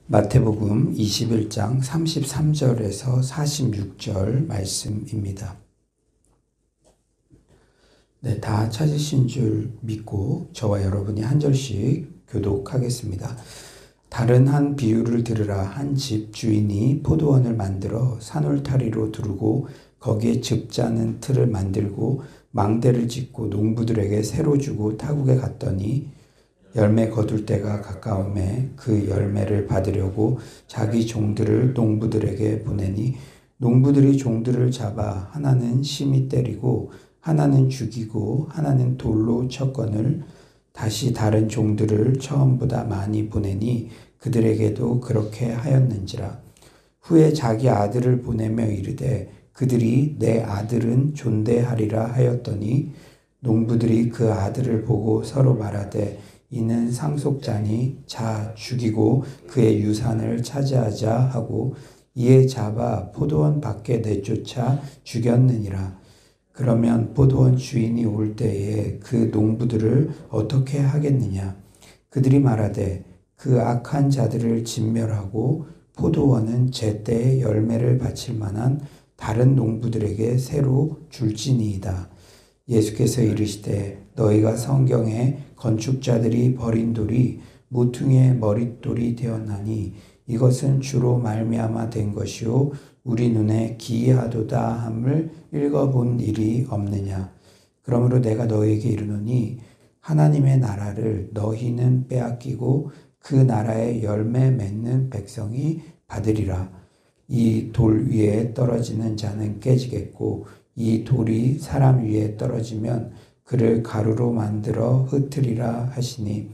마태복음 21장 33절에서 46절 말씀입니다. 네, 다 찾으신 줄 믿고 저와 여러분이 한 절씩 교독하겠습니다. 다른 한 비유를 들으라. 한 집 주인이 포도원을 만들어 산울타리로 두르고 거기에 즙 짜는 틀을 만들고 망대를 짓고 농부들에게 새로 주고 타국에 갔더니 열매 거둘 때가 가까움에 그 열매를 받으려고 자기 종들을 농부들에게 보내니 농부들이 종들을 잡아 하나는 심히 때리고 하나는 죽이고 하나는 돌로 쳤거늘 다시 다른 종들을 처음보다 많이 보내니 그들에게도 그렇게 하였는지라. 후에 자기 아들을 보내며 이르되 그들이 내 아들은 존대하리라 하였더니 농부들이 그 아들을 보고 서로 말하되 이는 상속자니 자 죽이고 그의 유산을 차지하자 하고 이에 잡아 포도원 밖에 내쫓아 죽였느니라. 그러면 포도원 주인이 올 때에 그 농부들을 어떻게 하겠느냐? 그들이 말하되 그 악한 자들을 진멸하고 포도원은 제때에 열매를 바칠 만한 다른 농부들에게 새로 줄지니이다. 예수께서 이르시되 너희가 성경에 건축자들이 버린 돌이 모퉁이의 머릿돌이 되었나니 이것은 주로 말미암아 된 것이요 우리 눈에 기이하도다 함을 읽어본 일이 없느냐. 그러므로 내가 너희에게 이르노니 하나님의 나라를 너희는 빼앗기고 그 나라의 열매 맺는 백성이 받으리라. 이 돌 위에 떨어지는 자는 깨지겠고 이 돌이 사람 위에 떨어지면 그를 가루로 만들어 흩으리라 하시니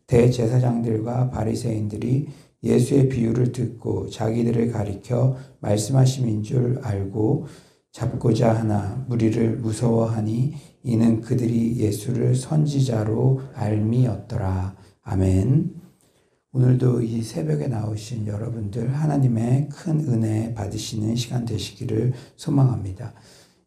대제사장들과 바리새인들이 예수의 비유를 듣고 자기들을 가리켜 말씀하심인 줄 알고 잡고자 하나 무리를 무서워하니 이는 그들이 예수를 선지자로 알미였더라. 아멘. 오늘도 이 새벽에 나오신 여러분들 하나님의 큰 은혜 받으시는 시간 되시기를 소망합니다.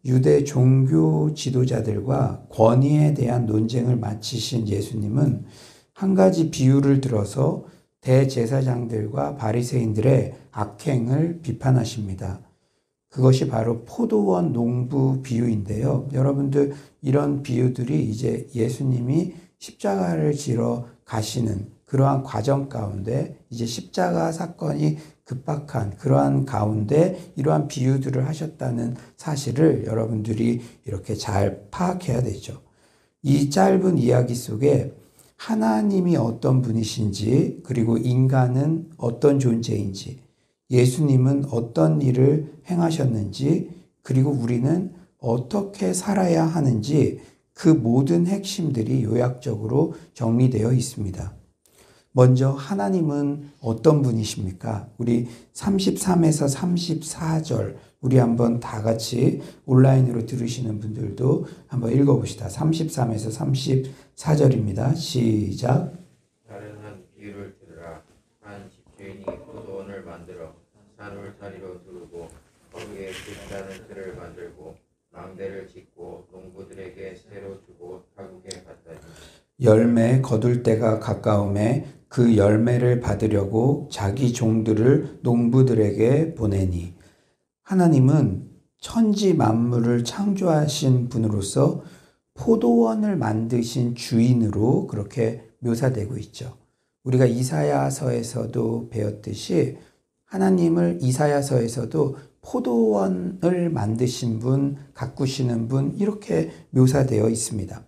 유대 종교 지도자들과 권위에 대한 논쟁을 마치신 예수님은 한 가지 비유를 들어서 대제사장들과 바리새인들의 악행을 비판하십니다. 그것이 바로 포도원 농부 비유인데요. 여러분들 이런 비유들이 이제 예수님이 십자가를 지러 가시는 그러한 과정 가운데 이제 십자가 사건이 급박한 그러한 가운데 이러한 비유들을 하셨다는 사실을 여러분들이 이렇게 잘 파악해야 되죠. 이 짧은 이야기 속에 하나님이 어떤 분이신지 그리고 인간은 어떤 존재인지 예수님은 어떤 일을 행하셨는지 그리고 우리는 어떻게 살아야 하는지 그 모든 핵심들이 요약적으로 정리되어 있습니다. 먼저 하나님은 어떤 분이십니까? 우리 33에서 34절 우리 한번 다 같이 온라인으로 들으시는 분들도 한번 읽어봅시다. 33에서 34절입니다. 시작. 다른 한 비유를 들으라. 한 집주인이 포도원을 만들어 산울타리로 두르고 거기에 즙 짜는 틀을 만들고 망대를 짓고 농부들에게 새로 주고 타국에 갔더니 열매 거둘 때가 가까움에 그 열매를 받으려고 자기 종들을 농부들에게 보내니 하나님은 천지 만물을 창조하신 분으로서 포도원을 만드신 주인으로 그렇게 묘사되고 있죠. 우리가 이사야서에서도 배웠듯이 하나님을 이사야서에서도 포도원을 만드신 분, 가꾸시는 분 이렇게 묘사되어 있습니다.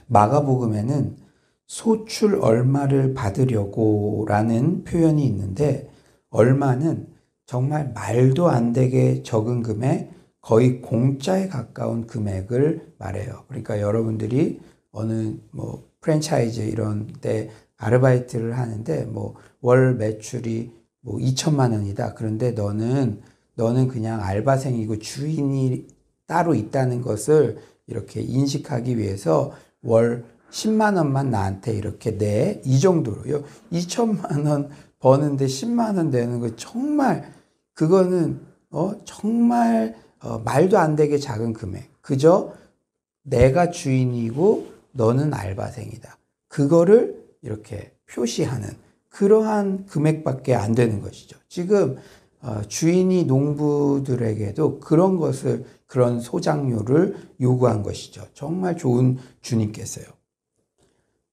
마가복음에는 소출 얼마를 받으려고 라는 표현이 있는데 얼마는 정말 말도 안 되게 적은 금액, 거의 공짜에 가까운 금액을 말해요. 그러니까 여러분들이 어느 프랜차이즈 이런 데 아르바이트를 하는데 월 매출이 2천만 원이다. 그런데 너는 그냥 알바생이고 주인이 따로 있다는 것을 이렇게 인식하기 위해서 월 10만 원만 나한테 이렇게 내. 이 정도로요. 2천만 원 버는데 10만 원 내는 거 정말 그거는 정말 말도 안 되게 작은 금액. 그저 내가 주인이고 너는 알바생이다. 그거를 이렇게 표시하는 그러한 금액밖에 안 되는 것이죠. 지금 주인이 농부들에게도 그런 소작료를 요구한 것이죠. 정말 좋은 주님께서요.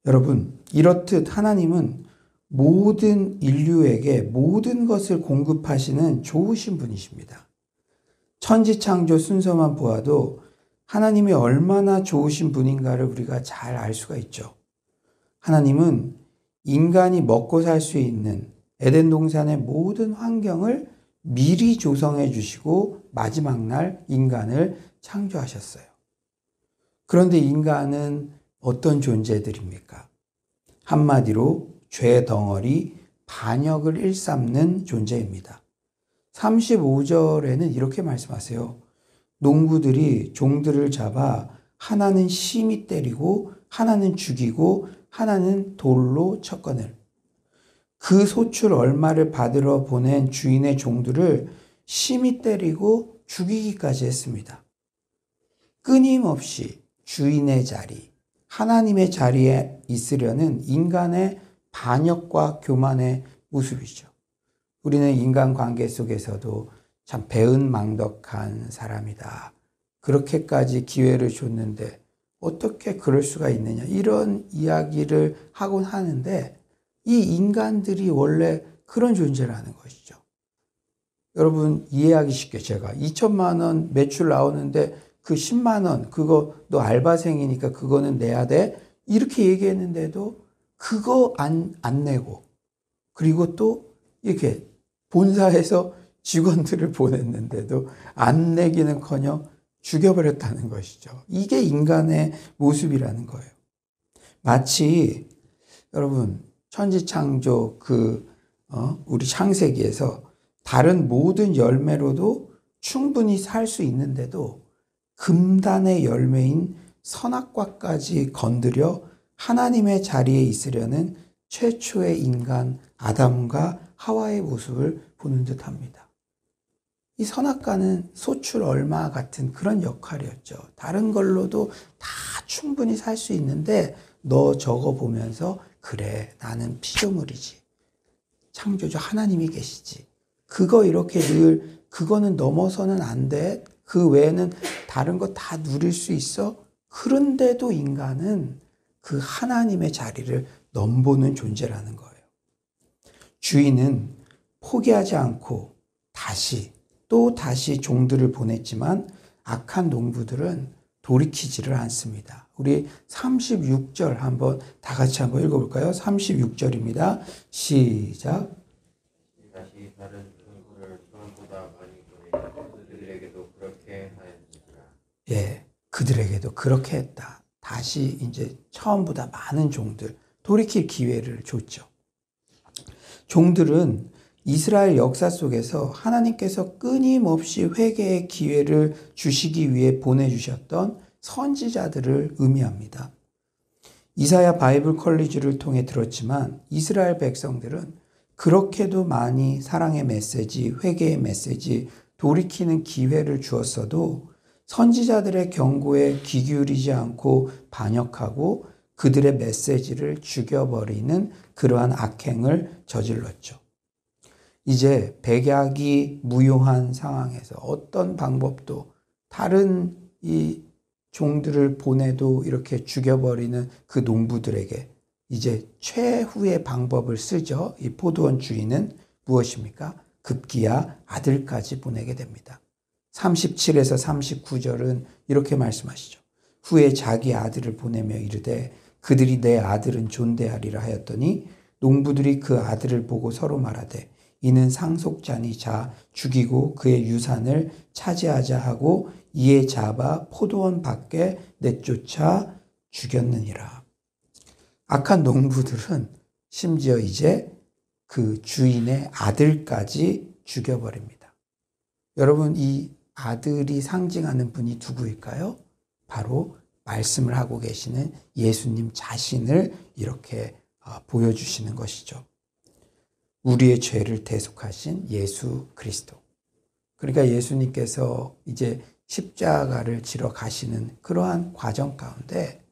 여러분, 이렇듯 하나님은 모든 인류에게 모든 것을 공급하시는 좋으신 분이십니다. 천지창조 순서만 보아도 하나님이 얼마나 좋으신 분인가를 우리가 잘 알 수가 있죠. 하나님은 인간이 먹고 살 수 있는 에덴 동산의 모든 환경을 미리 조성해 주시고 마지막 날 인간을 창조하셨어요. 그런데 인간은 어떤 존재들입니까? 한마디로 죄 덩어리, 반역을 일삼는 존재입니다. 35절에는 이렇게 말씀하세요. 농부들이 종들을 잡아 하나는 심히 때리고 하나는 죽이고 하나는 돌로 쳤거늘. 그 소출 얼마를 받으러 보낸 주인의 종들을 심히 때리고 죽이기까지 했습니다. 끊임없이 주인의 자리, 하나님의 자리에 있으려는 인간의 반역과 교만의 모습이죠. 우리는 인간관계 속에서도 참 배은망덕한 사람이다. 그렇게까지 기회를 줬는데 어떻게 그럴 수가 있느냐. 이런 이야기를 하곤 하는데 이 인간들이 원래 그런 존재라는 것이죠. 여러분 이해하기 쉽게 제가 2천만 원 매출 나오는데 그 10만 원 그거 너 알바생이니까 그거는 내야 돼. 이렇게 얘기했는데도 그거 안 내고 그리고 또 이렇게 본사에서 직원들을 보냈는데도 안 내기는커녕 죽여버렸다는 것이죠. 이게 인간의 모습이라는 거예요. 마치 여러분 천지창조 우리 창세기에서 다른 모든 열매로도 충분히 살 수 있는데도 금단의 열매인 선악과까지 건드려 하나님의 자리에 있으려는 최초의 인간 아담과 하와의 모습을 보는 듯합니다. 이 선악과는 소출 얼마 같은 그런 역할이었죠. 다른 걸로도 다 충분히 살 수 있는데 너 저거 보면서 그래 나는 피조물이지. 창조주 하나님이 계시지. 그거 이렇게 늘 그거는 넘어서는 안 돼. 그 외에는 다른 거 다 누릴 수 있어. 그런데도 인간은 그 하나님의 자리를 넘보는 존재라는 거예요. 주인은 포기하지 않고 또 다시 종들을 보냈지만 악한 농부들은 돌이키지를 않습니다. 우리 36절 다 같이 한번 읽어볼까요? 36절입니다. 시작. 다시 다른 농부를 처음보다 많이 보내니 그들에게도 그렇게 하였느니라. 예, 그들에게도 그렇게 했다. 다시 이제 처음보다 많은 종들 돌이킬 기회를 줬죠. 종들은 이스라엘 역사 속에서 하나님께서 끊임없이 회개의 기회를 주시기 위해 보내주셨던 선지자들을 의미합니다. 이사야 바이블 컬리지를 통해 들었지만 이스라엘 백성들은 그렇게도 많이 사랑의 메시지, 회개의 메시지, 돌이키는 기회를 주었어도 선지자들의 경고에 귀 기울이지 않고 반역하고 그들의 메시지를 죽여버리는 그러한 악행을 저질렀죠. 이제 백약이 무효한 상황에서 어떤 방법도 다른 이 종들을 보내도 이렇게 죽여버리는 그 농부들에게 이제 최후의 방법을 쓰죠. 이 포도원 주인은 무엇입니까? 급기야 아들까지 보내게 됩니다. 37에서 39절은 이렇게 말씀하시죠. 후에 자기 아들을 보내며 이르되 그들이 내 아들은 존대하리라 하였더니 농부들이 그 아들을 보고 서로 말하되 이는 상속자니 자 죽이고 그의 유산을 차지하자 하고 이에 잡아 포도원 밖에 내쫓아 죽였느니라. 악한 농부들은 심지어 이제 그 주인의 아들까지 죽여버립니다. 여러분 이 아들이 상징하는 분이 누구일까요? 바로 말씀을 하고 계시는 예수님 자신을 이렇게 보여주시는 것이죠. 우리의 죄를 대속하신 예수 그리스도. 그러니까 예수님께서 이제 십자가를 지러 가시는 그러한 과정 가운데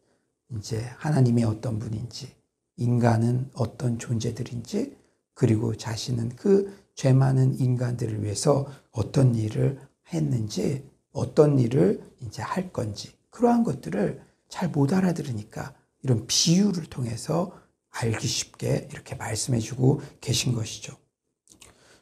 이제 하나님이 어떤 분인지, 인간은 어떤 존재들인지 그리고 자신은 그 죄 많은 인간들을 위해서 어떤 일을 했는지, 어떤 일을 이제 할 건지, 그러한 것들을 잘 못 알아들으니까 이런 비유를 통해서 알기 쉽게 이렇게 말씀해 주고 계신 것이죠.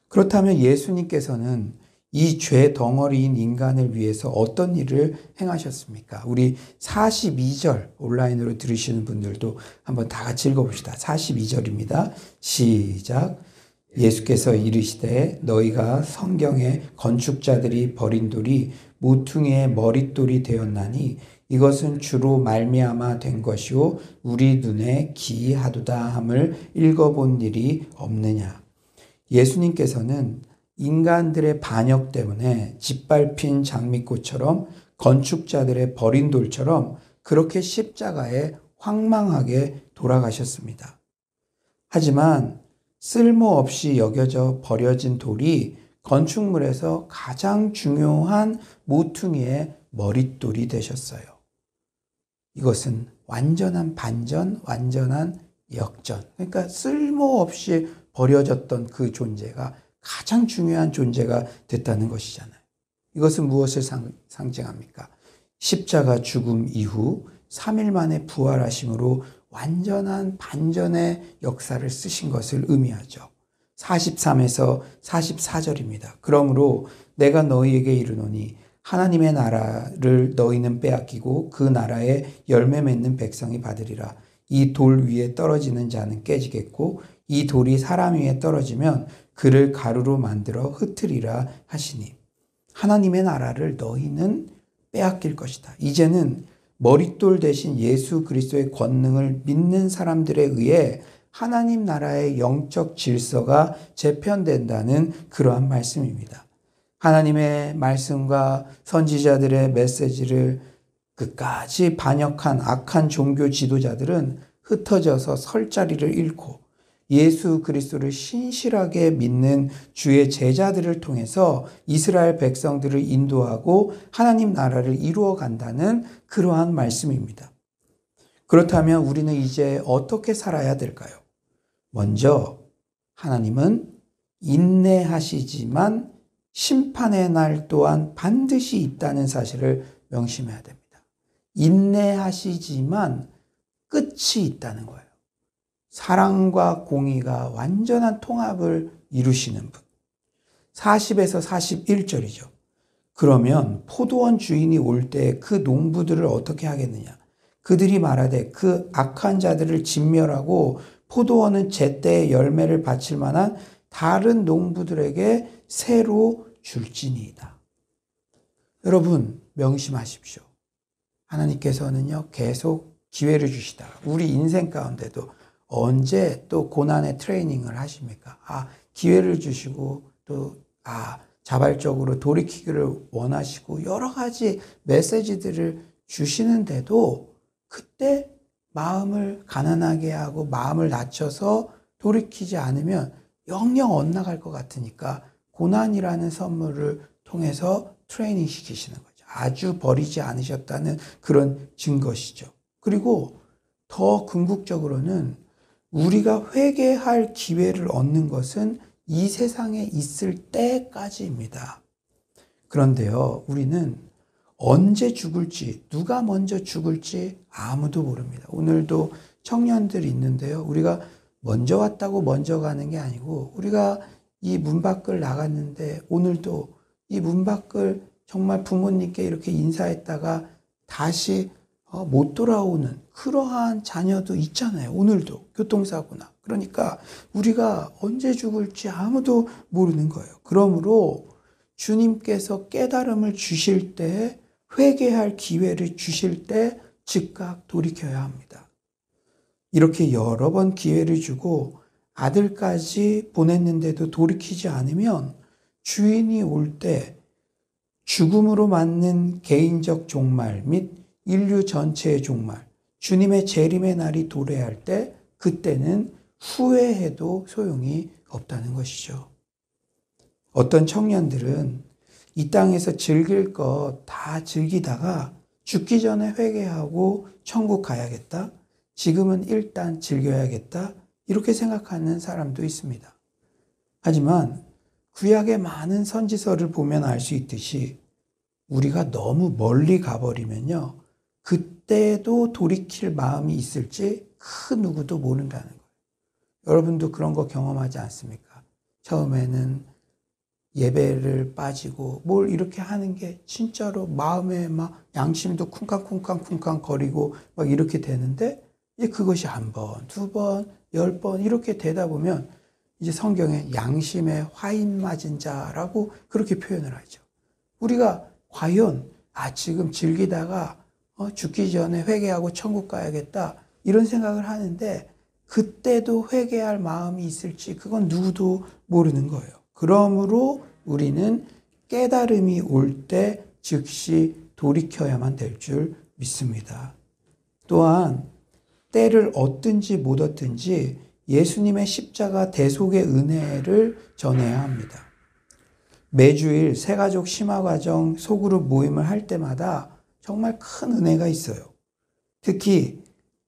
그렇다면 예수님께서는 이 죄 덩어리인 인간을 위해서 어떤 일을 행하셨습니까? 우리 42절 온라인으로 들으시는 분들도 한번 다 같이 읽어봅시다. 42절입니다. 시작. 예수께서 이르시되 너희가 성경에 건축자들이 버린 돌이 모퉁이의 머릿돌이 되었나니 이것은 주로 말미암아 된 것이요 우리 눈에 기이하도다 함을 읽어본 일이 없느냐. 예수님께서는 인간들의 반역 때문에 짓밟힌 장미꽃처럼 건축자들의 버린 돌처럼 그렇게 십자가에 황망하게 돌아가셨습니다. 하지만 쓸모없이 여겨져 버려진 돌이 건축물에서 가장 중요한 모퉁이의 머릿돌이 되셨어요. 이것은 완전한 반전, 완전한 역전. 그러니까 쓸모없이 버려졌던 그 존재가 가장 중요한 존재가 됐다는 것이잖아요. 이것은 무엇을 상징합니까? 십자가 죽음 이후 3일 만에 부활하심으로 완전한 반전의 역사를 쓰신 것을 의미하죠. 43에서 44절입니다. 그러므로 내가 너희에게 이르노니 하나님의 나라를 너희는 빼앗기고 그 나라에 열매 맺는 백성이 받으리라. 이 돌 위에 떨어지는 자는 깨지겠고 이 돌이 사람 위에 떨어지면 그를 가루로 만들어 흩으리라 하시니 하나님의 나라를 너희는 빼앗길 것이다. 이제는 머릿돌 대신 예수 그리스도의 권능을 믿는 사람들에 의해 하나님 나라의 영적 질서가 재편된다는 그러한 말씀입니다. 하나님의 말씀과 선지자들의 메시지를 끝까지 반역한 악한 종교 지도자들은 흩어져서 설 자리를 잃고 예수 그리스도를 신실하게 믿는 주의 제자들을 통해서 이스라엘 백성들을 인도하고 하나님 나라를 이루어 간다는 그러한 말씀입니다. 그렇다면 우리는 이제 어떻게 살아야 될까요? 먼저 하나님은 인내하시지만 심판의 날 또한 반드시 있다는 사실을 명심해야 됩니다. 인내하시지만 끝이 있다는 거예요. 사랑과 공의가 완전한 통합을 이루시는 분. 40에서 41절이죠. 그러면 포도원 주인이 올 때 그 농부들을 어떻게 하겠느냐? 그들이 말하되 그 악한 자들을 진멸하고 포도원은 제때의 열매를 바칠 만한 다른 농부들에게 새로 줄지니이다. 여러분 명심하십시오. 하나님께서는요 계속 기회를 주시다. 우리 인생 가운데도 언제 또 고난의 트레이닝을 하십니까? 기회를 주시고 또 자발적으로 돌이키기를 원하시고 여러 가지 메시지들을 주시는데도 그때 마음을 가난하게 하고 마음을 낮춰서 돌이키지 않으면 영영 엇나갈 것 같으니까 고난이라는 선물을 통해서 트레이닝 시키시는 거죠. 아주 버리지 않으셨다는 그런 증거시죠. 그리고 더 궁극적으로는 우리가 회개할 기회를 얻는 것은 이 세상에 있을 때까지입니다. 그런데요, 우리는 언제 죽을지, 누가 먼저 죽을지 아무도 모릅니다. 오늘도 청년들이 있는데요, 우리가 먼저 왔다고 먼저 가는 게 아니고 우리가 이 문 밖을 나갔는데 오늘도 이 문 밖을 정말 부모님께 이렇게 인사했다가 다시 못 돌아오는 그러한 자녀도 있잖아요. 오늘도 교통사고나. 그러니까 우리가 언제 죽을지 아무도 모르는 거예요. 그러므로 주님께서 깨달음을 주실 때, 회개할 기회를 주실 때 즉각 돌이켜야 합니다. 이렇게 여러 번 기회를 주고 아들까지 보냈는데도 돌이키지 않으면 주인이 올 때 죽음으로 맞는 개인적 종말 및 인류 전체의 종말, 주님의 재림의 날이 도래할 때 그때는 후회해도 소용이 없다는 것이죠. 어떤 청년들은 이 땅에서 즐길 것 다 즐기다가 죽기 전에 회개하고 천국 가야겠다. 지금은 일단 즐겨야겠다. 이렇게 생각하는 사람도 있습니다. 하지만 구약의 많은 선지서를 보면 알 수 있듯이 우리가 너무 멀리 가버리면요. 그때도 돌이킬 마음이 있을지 그 누구도 모른다는 거예요. 여러분도 그런 거 경험하지 않습니까? 처음에는 예배를 빠지고 뭘 이렇게 하는 게 진짜로 마음에 막 양심도 쿵쾅쿵쾅쿵쾅 거리고 막 이렇게 되는데 이제 그것이 한 번, 두 번, 10번 이렇게 되다 보면 이제 성경에 양심에 화인 맞은 자라고 그렇게 표현을 하죠. 우리가 과연 지금 즐기다가 죽기 전에 회개하고 천국 가야겠다 이런 생각을 하는데 그때도 회개할 마음이 있을지 그건 누구도 모르는 거예요. 그러므로 우리는 깨달음이 올 때 즉시 돌이켜야만 될 줄 믿습니다. 또한 때를 얻든지 못 얻든지 예수님의 십자가 대속의 은혜를 전해야 합니다. 매주일 새가족 심화과정 소그룹 모임을 할 때마다 정말 큰 은혜가 있어요. 특히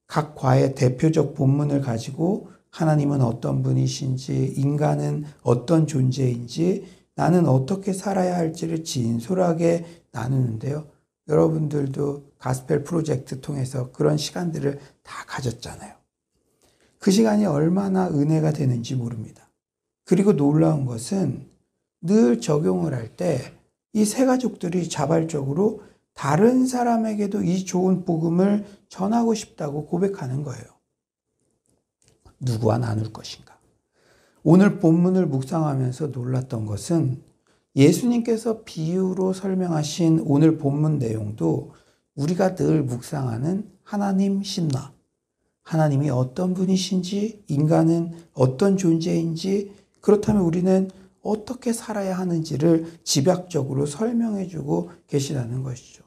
각 과의 대표적 본문을 가지고 하나님은 어떤 분이신지, 인간은 어떤 존재인지, 나는 어떻게 살아야 할지를 진솔하게 나누는데요. 여러분들도 가스펠 프로젝트 통해서 그런 시간들을 다 가졌잖아요. 그 시간이 얼마나 은혜가 되는지 모릅니다. 그리고 놀라운 것은 늘 적용을 할 때 이 세 가족들이 자발적으로 다른 사람에게도 이 좋은 복음을 전하고 싶다고 고백하는 거예요. 누구와 나눌 것인가? 오늘 본문을 묵상하면서 놀랐던 것은 예수님께서 비유로 설명하신 오늘 본문 내용도 우리가 늘 묵상하는 하나님 신화, 하나님이 어떤 분이신지, 인간은 어떤 존재인지, 그렇다면 우리는 어떻게 살아야 하는지를 집약적으로 설명해주고 계시다는 것이죠.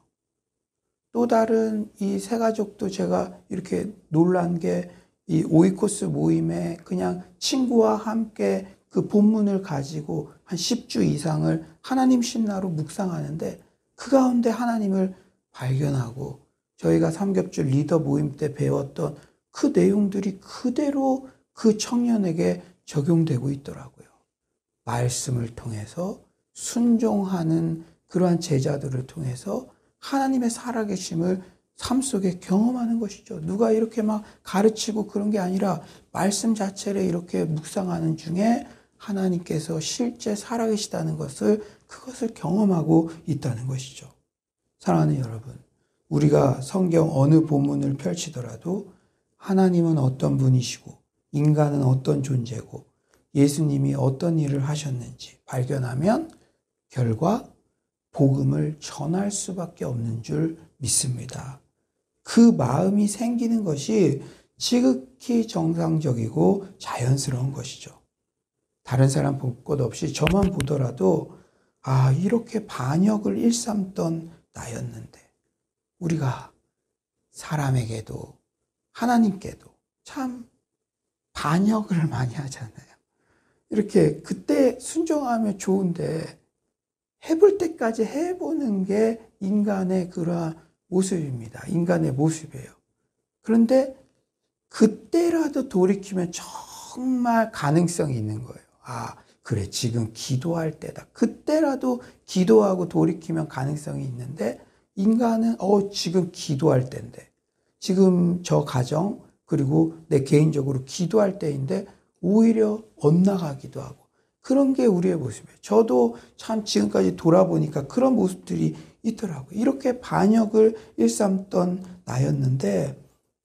또 다른 이 세 가족도 제가 이렇게 놀란 게 이 오이코스 모임에 그냥 친구와 함께 그 본문을 가지고 한 10주 이상을 하나님 신나로 묵상하는데 그 가운데 하나님을 발견하고 저희가 삼겹줄 리더 모임 때 배웠던 그 내용들이 그대로 그 청년에게 적용되고 있더라고요. 말씀을 통해서 순종하는 그러한 제자들을 통해서 하나님의 살아계심을 삶 속에 경험하는 것이죠. 누가 이렇게 막 가르치고 그런 게 아니라 말씀 자체를 이렇게 묵상하는 중에 하나님께서 실제 살아계시다는 그것을 경험하고 있다는 것이죠. 사랑하는 여러분, 우리가 성경 어느 본문을 펼치더라도 하나님은 어떤 분이시고 인간은 어떤 존재고 예수님이 어떤 일을 하셨는지 발견하면 결과 복음을 전할 수밖에 없는 줄 믿습니다. 그 마음이 생기는 것이 지극히 정상적이고 자연스러운 것이죠. 다른 사람 볼 것 없이 저만 보더라도 이렇게 반역을 일삼던 나였는데 우리가 사람에게도 하나님께도 참 반역을 많이 하잖아요. 이렇게 그때 순종하면 좋은데 해볼 때까지 해보는 게 인간의 그러한 모습입니다. 인간의 모습이에요. 그런데 그때라도 돌이키면 정말 가능성이 있는 거예요. 그래, 지금 기도할 때다. 그때라도 기도하고 돌이키면 가능성이 있는데 인간은 지금 기도할 때인데 지금 저 가정 그리고 내 개인적으로 기도할 때인데 오히려 엇나가기도 하고 그런 게 우리의 모습이에요. 저도 참 지금까지 돌아보니까 그런 모습들이 있더라고요. 이렇게 반역을 일삼던 나였는데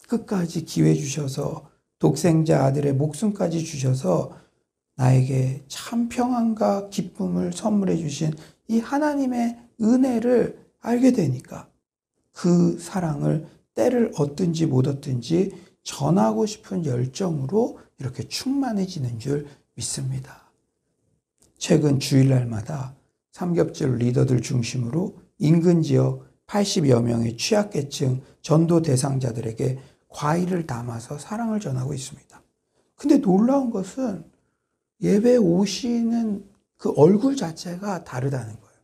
끝까지 기회 주셔서 독생자 아들의 목숨까지 주셔서 나에게 참 평안과 기쁨을 선물해 주신 이 하나님의 은혜를 알게 되니까 그 사랑을 때를 얻든지 못 얻든지 전하고 싶은 열정으로 이렇게 충만해지는 줄 믿습니다. 최근 주일날마다 삼겹줄 리더들 중심으로 인근 지역 80여 명의 취약계층 전도 대상자들에게 과일을 담아서 사랑을 전하고 있습니다. 근데 놀라운 것은 예배 오시는 그 얼굴 자체가 다르다는 거예요.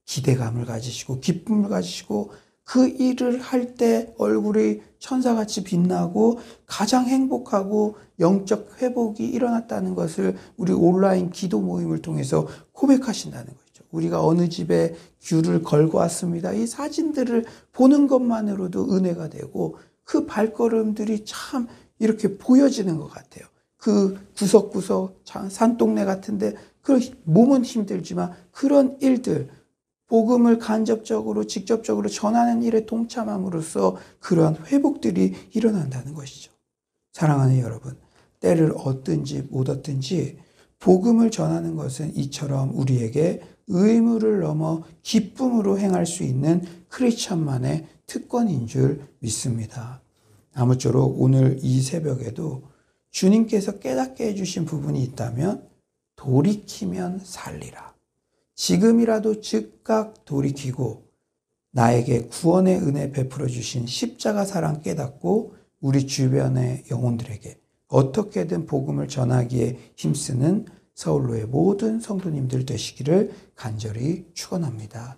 기대감을 가지시고 기쁨을 가지시고 그 일을 할 때 얼굴이 천사같이 빛나고 가장 행복하고 영적 회복이 일어났다는 것을 우리 온라인 기도 모임을 통해서 고백하신다는 거죠. 우리가 어느 집에 귤을 걸고 왔습니다. 이 사진들을 보는 것만으로도 은혜가 되고 그 발걸음들이 참 이렇게 보여지는 것 같아요. 그 구석구석 산동네 같은데 그 몸은 힘들지만 그런 일들, 복음을 간접적으로 직접적으로 전하는 일에 동참함으로써 그러한 회복들이 일어난다는 것이죠. 사랑하는 여러분, 때를 얻든지 못 얻든지 복음을 전하는 것은 이처럼 우리에게 의무를 넘어 기쁨으로 행할 수 있는 크리스천만의 특권인 줄 믿습니다. 아무쪼록 오늘 이 새벽에도 주님께서 깨닫게 해주신 부분이 있다면 돌이키면 살리라. 지금이라도 즉각 돌이키고 나에게 구원의 은혜 베풀어 주신 십자가 사랑 깨닫고 우리 주변의 영혼들에게 어떻게든 복음을 전하기에 힘쓰는 서울로의 모든 성도님들 되시기를 간절히 축원합니다.